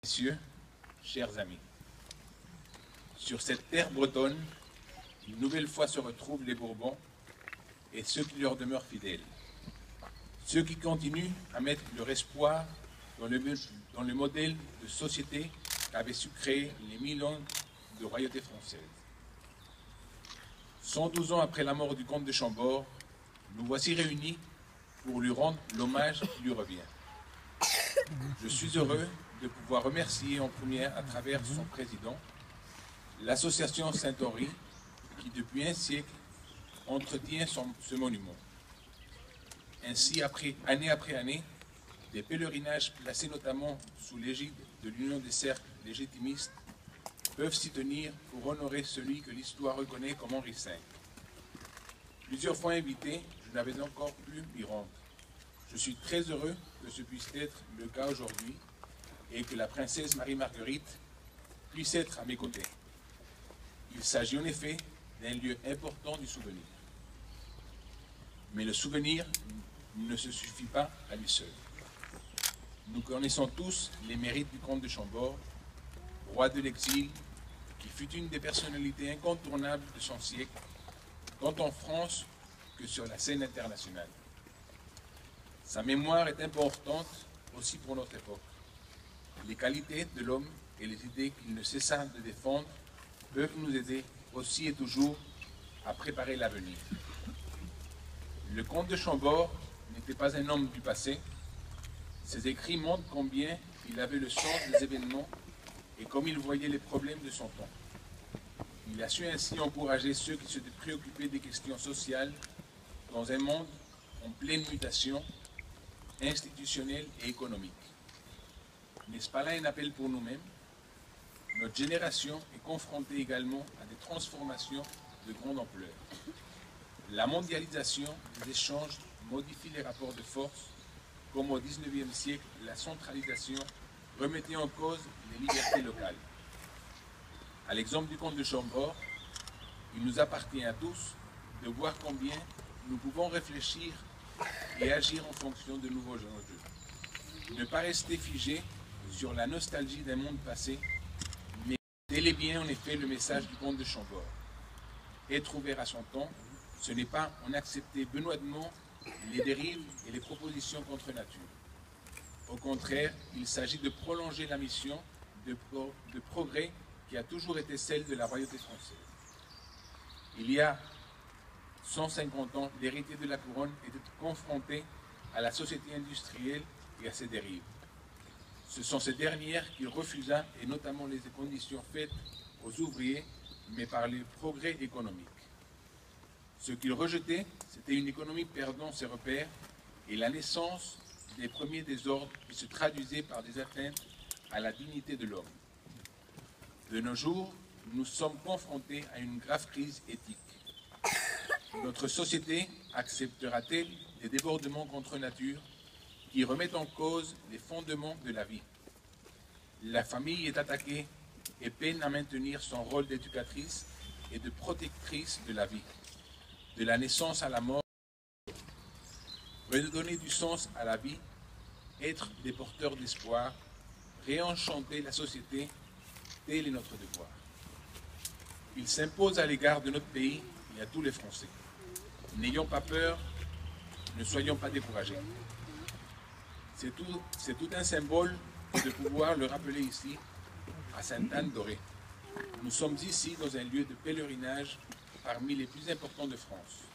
Messieurs, chers amis, sur cette terre bretonne, une nouvelle fois se retrouvent les Bourbons et ceux qui leur demeurent fidèles, ceux qui continuent à mettre leur espoir dans le modèle de société qu'avaient su créer les 1000 ans de royauté française. 112 ans après la mort du comte de Chambord, nous voici réunis pour lui rendre l'hommage qui lui revient. Je suis heureux de pouvoir remercier en première, à travers son président, l'association Saint-Henri, qui depuis un siècle entretient ce monument. Ainsi, année après année, des pèlerinages placés notamment sous l'égide de l'Union des cercles légitimistes peuvent s'y tenir pour honorer celui que l'histoire reconnaît comme Henri V. Plusieurs fois invité, je n'avais encore pu m'y rendre. Je suis très heureux que ce puisse être le cas aujourd'hui et que la princesse Marie-Marguerite puisse être à mes côtés. Il s'agit en effet d'un lieu important du souvenir. Mais le souvenir ne se suffit pas à lui seul. Nous connaissons tous les mérites du comte de Chambord, roi de l'exil, qui fut une des personnalités incontournables de son siècle, tant en France que sur la scène internationale. Sa mémoire est importante aussi pour notre époque. Les qualités de l'homme et les idées qu'il ne cessa de défendre peuvent nous aider aussi et toujours à préparer l'avenir. Le comte de Chambord n'était pas un homme du passé. Ses écrits montrent combien il avait le sens des événements et comme il voyait les problèmes de son temps. Il a su ainsi encourager ceux qui se préoccupaient des questions sociales dans un monde en pleine mutation institutionnelle et économique. N'est-ce pas là un appel pour nous-mêmes? Notre génération est confrontée également à des transformations de grande ampleur. La mondialisation des échanges modifie les rapports de force, comme au XIXe siècle, la centralisation remettait en cause les libertés locales. À l'exemple du comte de Chambord, il nous appartient à tous de voir combien nous pouvons réfléchir et agir en fonction de nouveaux enjeux. Ne pas rester figé sur la nostalgie d'un monde passé, mais bel et bien en effet le message du comte de Chambord. Être ouvert à son temps, ce n'est pas en accepter benoîtement les dérives et les propositions contre nature. Au contraire, il s'agit de prolonger la mission de progrès qui a toujours été celle de la royauté française. Il y a 150 ans, l'héritier de la couronne était confronté à la société industrielle et à ses dérives. Ce sont ces dernières qu'il refusa, et notamment les conditions faites aux ouvriers, mais par les progrès économiques. Ce qu'il rejetait, c'était une économie perdant ses repères et la naissance des premiers désordres qui se traduisaient par des atteintes à la dignité de l'homme. De nos jours, nous sommes confrontés à une grave crise éthique. Notre société acceptera-t-elle des débordements contre nature qui remettent en cause les fondements de la vie? La famille est attaquée et peine à maintenir son rôle d'éducatrice et de protectrice de la vie, de la naissance à la mort. Redonner du sens à la vie, être des porteurs d'espoir, réenchanter la société, tel est notre devoir. Il s'impose à l'égard de notre pays et à tous les Français. N'ayons pas peur, ne soyons pas découragés. C'est tout un symbole de pouvoir le rappeler ici, à Sainte-Anne-d'Auray. Nous sommes ici dans un lieu de pèlerinage parmi les plus importants de France.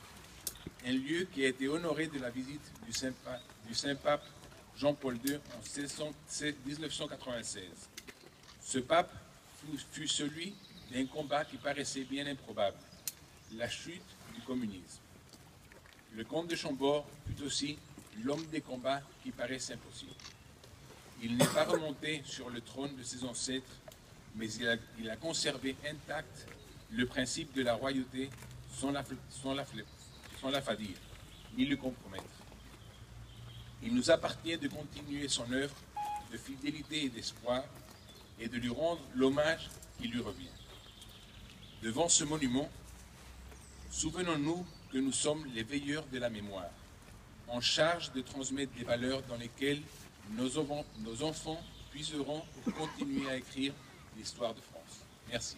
Un lieu qui a été honoré de la visite du Saint-Pape Jean-Paul II en 1996. Ce pape fut celui d'un combat qui paraissait bien improbable, la chute du communisme. Le comte de Chambord fut aussi l'homme des combats qui paraissent impossibles. Il n'est pas remonté sur le trône de ses ancêtres, mais il a conservé intact le principe de la royauté sans l'affadir, ni le compromettre. Il nous appartient de continuer son œuvre de fidélité et d'espoir et de lui rendre l'hommage qui lui revient. Devant ce monument, souvenons-nous que nous sommes les veilleurs de la mémoire, en charge de transmettre des valeurs dans lesquelles nos enfants puiserons pour continuer à écrire l'histoire de France. Merci.